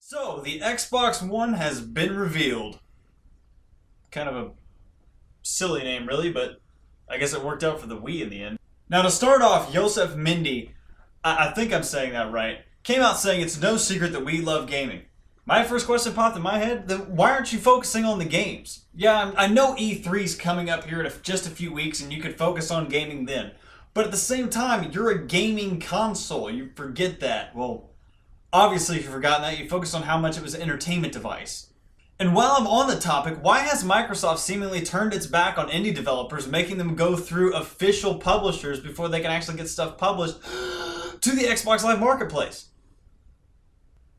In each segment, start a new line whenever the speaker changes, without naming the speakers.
So, the Xbox One has been revealed. Kind of a silly name, really, but I guess it worked out for the Wii in the end. Now, to start off, Josef Mindy, I think I'm saying that right, came out saying it's no secret that we love gaming. My first question popped in my head, then why aren't you focusing on the games? Yeah, I know E3's coming up here in just a few weeks and you could focus on gaming then. But at the same time, you're a gaming console. You forget that. Well, obviously, if you've forgotten that, you focus on how much it was an entertainment device. And while I'm on the topic, why has Microsoft seemingly turned its back on indie developers, making them go through official publishers before they can actually get stuff published to the Xbox Live Marketplace?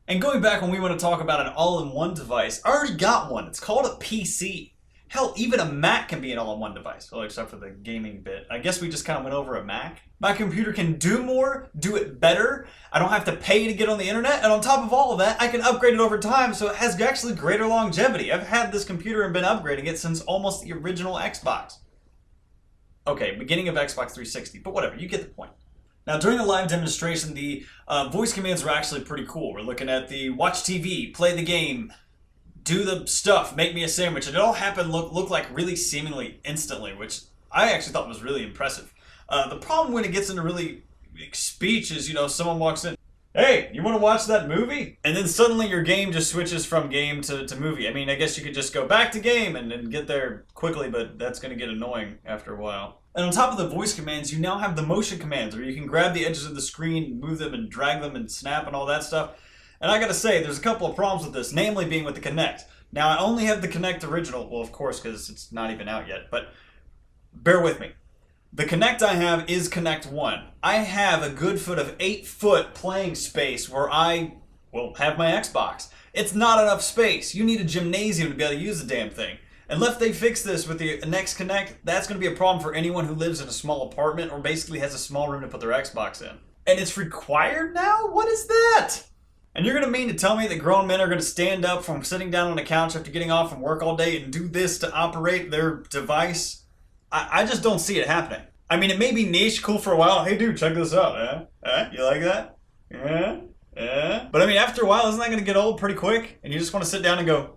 And going back when we want to talk about an all-in-one device, I already got one. It's called a PC. Hell, even a Mac can be an all-in-one device. Well, except for the gaming bit. I guess we just kind of went over a Mac. My computer can do more, do it better. I don't have to pay to get on the internet. And on top of all of that, I can upgrade it over time, so it has actually greater longevity. I've had this computer and been upgrading it since almost the original Xbox. Okay, beginning of Xbox 360, but whatever, you get the point. Now, during the live demonstration, the voice commands are actually pretty cool. We're looking at the watch TV, play the game, do the stuff, make me a sandwich, and it all happened look like really seemingly instantly, which I actually thought was really impressive. The problem when it gets into really speech is, someone walks in, hey, you want to watch that movie? And then suddenly your game just switches from game to movie. I mean, I guess you could just go back to game and get there quickly, but that's going to get annoying after a while. And on top of the voice commands, you now have the motion commands, where you can grab the edges of the screen, move them and drag them and snap and all that stuff. And I gotta say, there's a couple of problems with this, namely being with the Kinect. Now, I only have the Kinect original, well, of course, because it's not even out yet, but bear with me. The Kinect I have is Kinect 1. I have a good 8-foot playing space where I, have my Xbox. It's not enough space. You need a gymnasium to be able to use the damn thing. Unless they fix this with the next Kinect, that's going to be a problem for anyone who lives in a small apartment or basically has a small room to put their Xbox in. And it's required now? What is that? And you're going to mean to tell me that grown men are going to stand up from sitting down on a couch after getting off from work all day and do this to operate their device? I just don't see it happening. I mean, it may be niche, cool for a while. Hey, dude, check this out, You like that? Yeah? But I mean, after a while, isn't that going to get old pretty quick? And you just want to sit down and go,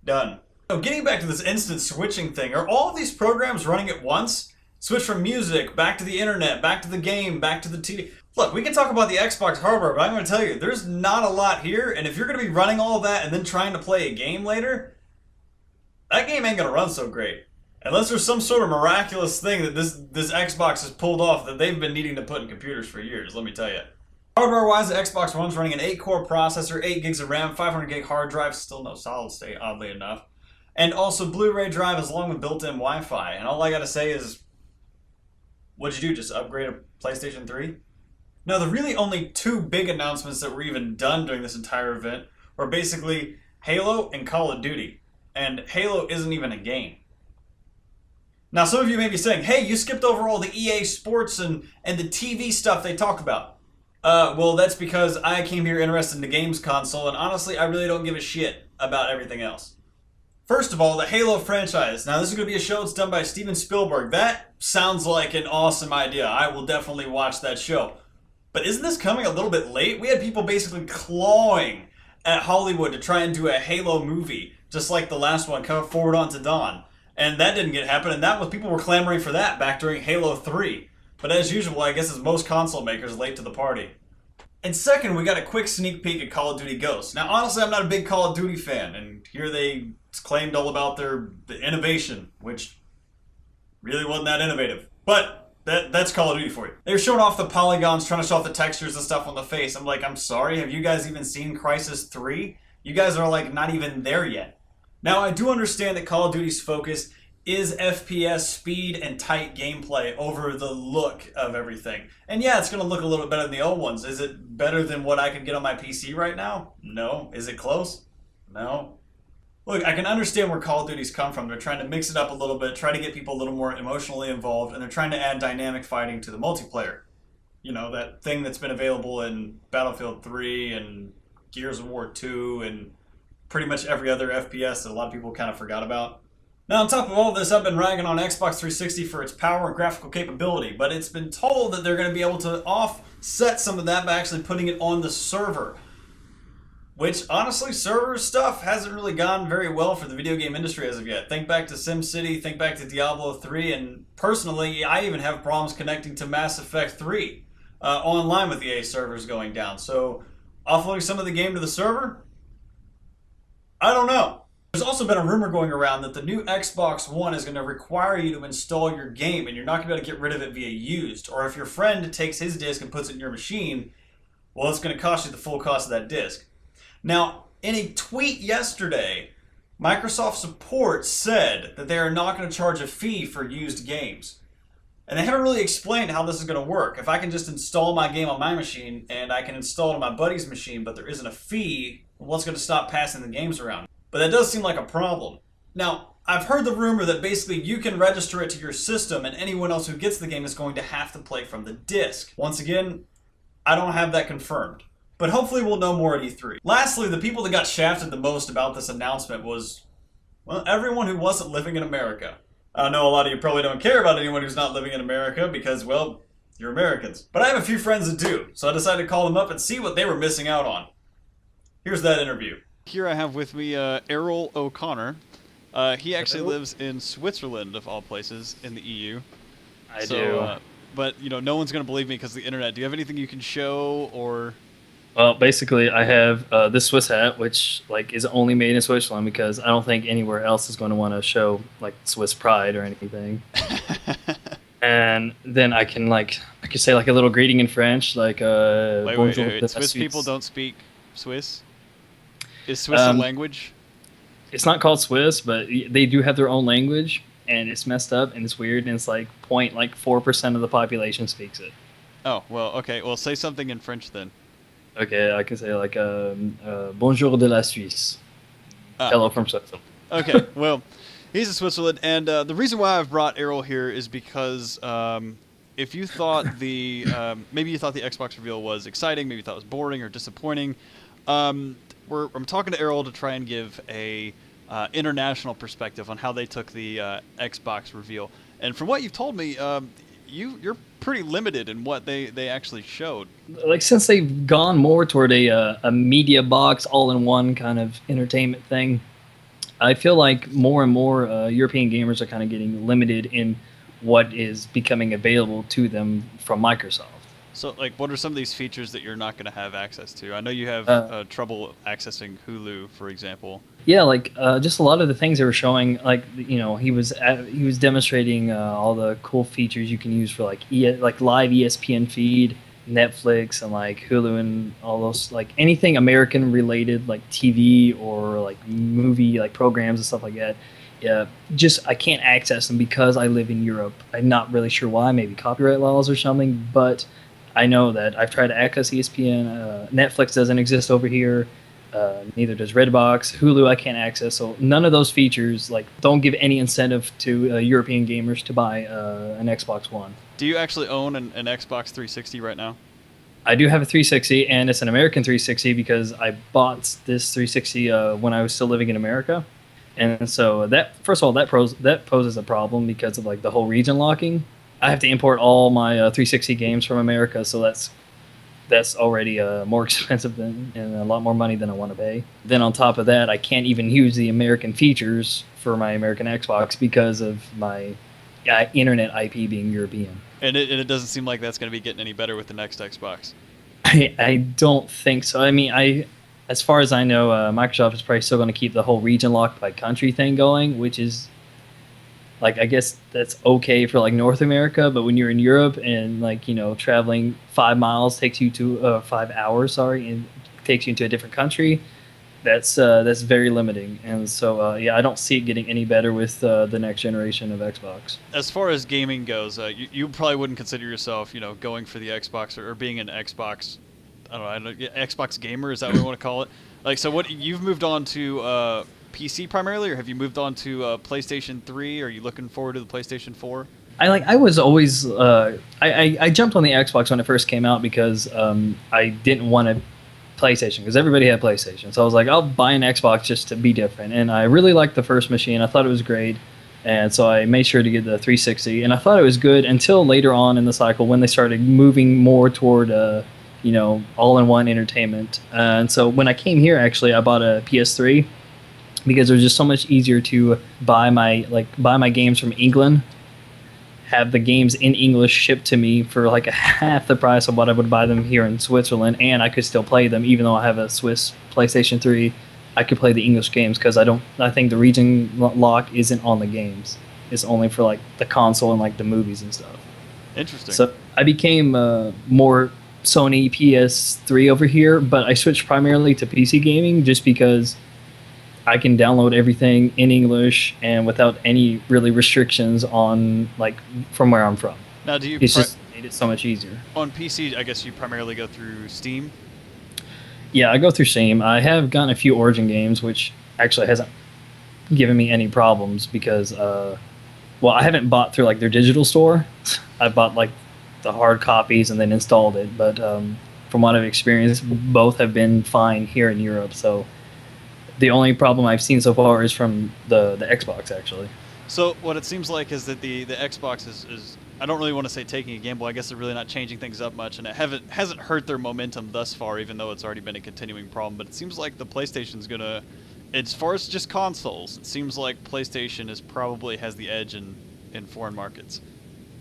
done. So getting back to this instant switching thing, are all of these programs running at once? Switch from music, back to the internet, back to the game, back to the TV. Look, we can talk about the Xbox hardware, but I'm going to tell you, there's not a lot here, and if you're going to be running all of that and then trying to play a game later, that game ain't going to run so great. Unless there's some sort of miraculous thing that this Xbox has pulled off that they've been needing to put in computers for years, let me tell you. Hardware-wise, the Xbox One's running an 8-core processor, 8 gigs of RAM, 500 gig hard drive, still no solid state, oddly enough. And also Blu-ray drive is along with built-in Wi-Fi. And all I gotta say is, what'd you do, just upgrade a PlayStation 3? Now, the really only two big announcements that were even done during this entire event were basically Halo and Call of Duty. And Halo isn't even a game. Now, some of you may be saying, hey, you skipped over all the EA Sports and the TV stuff they talk about. Well, that's because I came here interested in the games console, and honestly, I really don't give a shit about everything else. First of all, the Halo franchise. Now, this is going to be a show that's done by Steven Spielberg. That sounds like an awesome idea. I will definitely watch that show. But isn't this coming a little bit late? We had people basically clawing at Hollywood to try and do a Halo movie, just like the last one, come Forward Unto Dawn. And that didn't happen, and that was people were clamoring for that back during Halo 3. But as usual, I guess as most console makers, late to the party. And second, we got a quick sneak peek at Call of Duty Ghosts. Now, honestly, I'm not a big Call of Duty fan, and here they claimed all about the innovation, which really wasn't that innovative. But that's Call of Duty for you. They were showing off the polygons, trying to show off the textures and stuff on the face. I'm like, I'm sorry, have you guys even seen Crysis 3? You guys are like not even there yet. Now, I do understand that Call of Duty's focus is FPS, speed, and tight gameplay over the look of everything. And yeah, it's going to look a little bit better than the old ones. Is it better than what I can get on my PC right now? No. Is it close? No. Look, I can understand where Call of Duty's come from. They're trying to mix it up a little bit, try to get people a little more emotionally involved, and they're trying to add dynamic fighting to the multiplayer. You know, that thing that's been available in Battlefield 3 and Gears of War 2 and pretty much every other FPS that a lot of people kind of forgot about. Now, on top of all this, I've been ragging on Xbox 360 for its power and graphical capability, but it's been told that they're going to be able to offset some of that by actually putting it on the server. Which, honestly, server stuff hasn't really gone very well for the video game industry as of yet. Think back to SimCity, think back to Diablo 3, and personally, I even have problems connecting to Mass Effect 3 online with EA servers going down. So, offloading some of the game to the server? I don't know. There's also been a rumor going around that the new Xbox One is going to require you to install your game, and you're not going to be able to get rid of it via used. Or if your friend takes his disc and puts it in your machine, well, it's going to cost you the full cost of that disc. Now, in a tweet yesterday, Microsoft support said that they are not going to charge a fee for used games. And they haven't really explained how this is going to work. If I can just install my game on my machine and I can install it on my buddy's machine, but there isn't a fee, what's going to stop passing the games around? But that does seem like a problem. Now, I've heard the rumor that basically you can register it to your system and anyone else who gets the game is going to have to play from the disc. Once again, I don't have that confirmed. But hopefully we'll know more at E3. Lastly, the people that got shafted the most about this announcement was, well, everyone who wasn't living in America. I know a lot of you probably don't care about anyone who's not living in America because, well, you're Americans. But I have a few friends that do, so I decided to call them up and see what they were missing out on. Here's that interview.
Here I have with me Errol O'Connor. He actually lives in Switzerland, of all places, in the EU.
I do.
But, you know, no one's going to believe me because of the internet. Do you have anything you can show or...
Well, basically, I have this Swiss hat, which is only made in Switzerland because I don't think anywhere else is going to want to show Swiss pride or anything. And then I can say a little greeting in French,
wait, Swiss people don't speak Swiss? Is Swiss a language?
It's not called Swiss, but they do have their own language, and it's messed up and it's weird, and it's 0.4% of the population speaks it.
Oh, well, okay. Well, say something in French then.
Okay, I can say bonjour de la Suisse. Hello from Switzerland.
Okay, well, he's in Switzerland, and the reason why I've brought Errol here is because if you thought maybe you thought the Xbox reveal was exciting, maybe you thought it was boring or disappointing, I'm talking to Errol to try and give a international perspective on how they took the Xbox reveal. And from what you've told me, you're pretty limited in what they actually showed.
Since they've gone more toward a media box, all-in-one kind of entertainment thing, I feel like more and more European gamers are kind of getting limited in what is becoming available to them from Microsoft.
So, what are some of these features that you're not going to have access to? I know you have trouble accessing Hulu, for example.
Yeah, just a lot of the things they were showing. He was demonstrating all the cool features you can use for live ESPN feed, Netflix, and Hulu, and all those anything American related, TV or movie programs and stuff like that. Yeah, I can't access them because I live in Europe. I'm not really sure why. Maybe copyright laws or something, but I know that I've tried to access ESPN. Netflix doesn't exist over here. Neither does Redbox. Hulu I can't access. So none of those features don't give any incentive to European gamers to buy an Xbox One.
Do you actually own an Xbox 360 right now?
I do have a 360, and it's an American 360 because I bought this 360 when I was still living in America. And so first of all, that poses a problem because of the whole region locking. I have to import all my 360 games from America, so that's already more expensive and a lot more money than I want to pay. Then on top of that, I can't even use the American features for my American Xbox because of my internet IP being European.
And it doesn't seem like that's going to be getting any better with the next Xbox.
I don't think so. I mean, as far as I know, Microsoft is probably still going to keep the whole region locked by country thing going, which is I guess that's okay for North America, but when you're in Europe and traveling 5 miles takes you to 5 hours, and takes you into a different country, that's very limiting. And so I don't see it getting any better with the next generation of Xbox.
As far as gaming goes, you probably wouldn't consider yourself going for the Xbox or being an Xbox. I don't know, Xbox gamer, is that what we want to call it? So what you've moved on to PC primarily, or have you moved on to PlayStation 3? Are you looking forward to the PlayStation 4?
I was always I jumped on the Xbox when it first came out because I didn't want a PlayStation because everybody had PlayStation. So I was like, I'll buy an Xbox just to be different. And I really liked the first machine. I thought it was great. And so I made sure to get the 360. And I thought it was good until later on in the cycle when they started moving more toward all-in-one entertainment. And so when I came here, actually, I bought a PS3 because it was just so much easier to buy my games from England, have the games in English shipped to me for like a half the price of what I would buy them here in Switzerland, and I could still play them even though I have a Swiss PlayStation 3. I could play the English games because I think the region lock isn't on the games. It's only for like the console and like the movies and stuff.
Interesting.
So I became more Sony PS3 over here, but I switched primarily to PC gaming just because I can download everything in English and without any really restrictions on like from where I'm from.
Now, do you?
It's just made it so much easier.
On PC, I guess you primarily go through Steam.
Yeah, I go through Steam. I have gotten a few Origin games, which actually hasn't given me any problems because, I haven't bought through like their digital store. I bought like the hard copies and then installed it. But from what I've experienced, both have been fine here in Europe. So the only problem I've seen so far is from the Xbox, actually.
So what it seems like is that the Xbox is I don't really want to say taking a gamble. I guess they're really not changing things up much, and it hasn't hurt their momentum thus far, even though it's already been a continuing problem. But it seems like the PlayStation's gonna, as far as just consoles, it seems like PlayStation probably has the edge in foreign markets.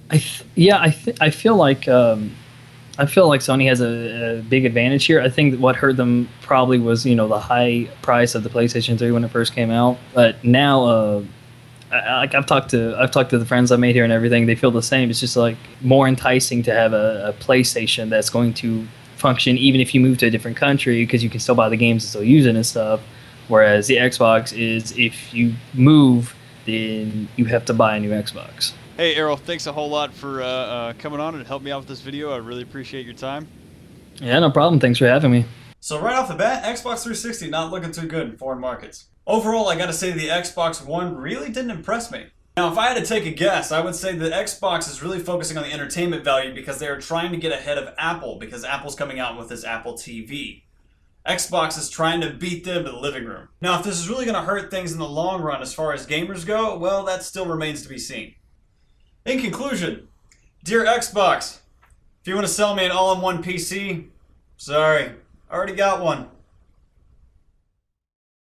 I feel like Sony has a big advantage here. I think what hurt them probably was the high price of the PlayStation 3 when it first came out. But now, I've talked to the friends I made here and everything. They feel the same. It's just like more enticing to have a PlayStation that's going to function even if you move to a different country because you can still buy the games and still use it and stuff. Whereas the Xbox is if you move, then you have to buy a new Xbox. Hey, Errol, thanks a whole lot for coming on and helping me out with this video. I really appreciate your time.
Yeah, no problem. Thanks for having me.
So right off the bat, Xbox 360 not looking too good in foreign markets. Overall, I gotta say the Xbox One really didn't impress me. Now, if I had to take a guess, I would say that Xbox is really focusing on the entertainment value because they are trying to get ahead of Apple because Apple's coming out with this Apple TV. Xbox is trying to beat them in the living room. Now, if this is really gonna hurt things in the long run as far as gamers go, well, that still remains to be seen. In conclusion, dear Xbox, if you want to sell me an all-in-one PC, sorry, I already got one.